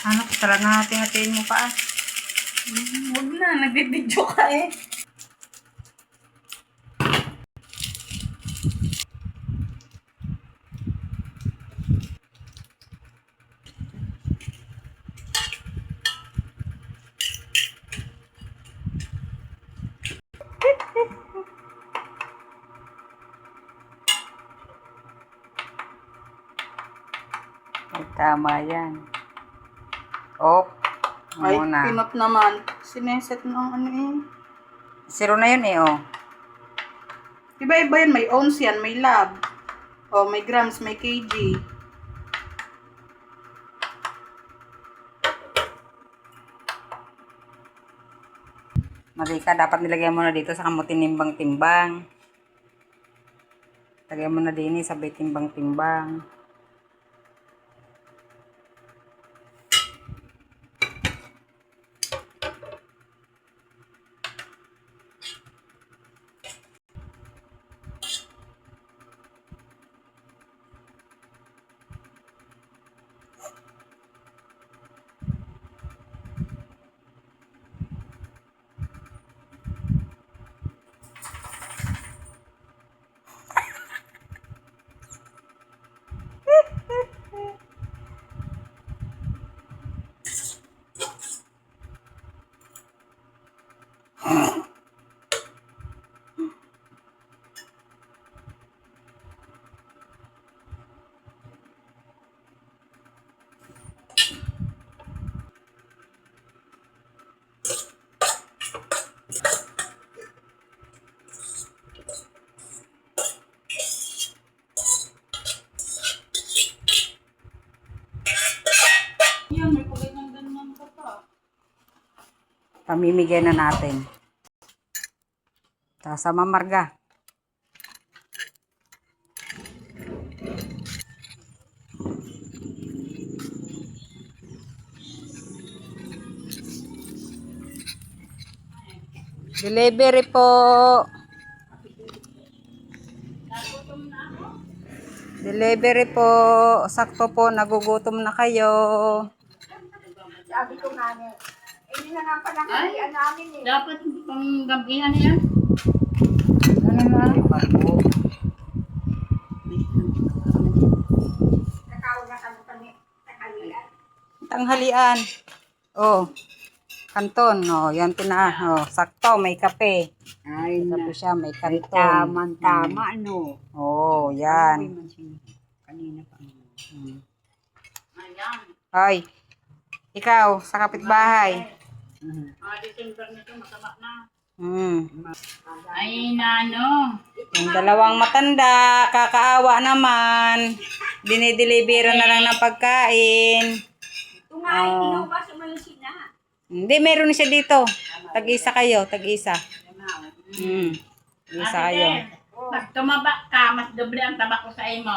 Ano, talaga hati-hatiin mo pa ah. Huwag na, nagbibidyo ka eh. Ay, tama yan. Oh, Ay, muna. pinot naman. Sineset ng ano eh. Zero na yun eh, oh. Iba-iba yan. May ounce yan, may lab. Oh, may grams, may kg. Marika, dapat nilagyan mo na dito sa kamutin timbang-timbang. Lagyan mo na din eh, sabay timbang-timbang. Yan, may kulay ng ganyan ka pa. Pamimigay na natin. Sama Marga. Delivery po. Delivery po. Sakto po, nagugutom na kayo. Sabi ko nga niya, hindi na nga pala kalian namin eh. Dapat pang gabihan yan. Ano na? Nakawag na kami kami sa kalian. Tanghalian. Oh. Kanton. Oh, yan oh, sakto, may kape. Ay, Sabi siya, may kanton. tama, ano. Oh, yan. Kanina pa. Ayan. Hoy. Ikaw, sa kapitbahay. December na ito, masama na. Ay, Ay, nano. Yung dalawang matanda, kakaawa naman. Dinideliveran na lang ng pagkain. ito nga, hindi ba sumalusin na? Hindi, meron siya dito. Tag-isa kayo, tag-isa. Tag-isa kayo. Pag tumaba ka, mas doble ang taba ko sa imo.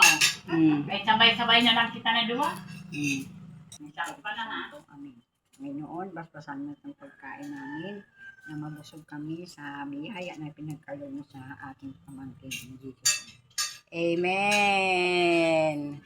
Ay, sabay-sabay na lang kita na duwa. May sakit pa na ha. Ngayon, basbasan na ng pagkain namin na mabusog kami sa biyaya na pinagkaloob mo sa ating pamangkin, Jesus. Amen.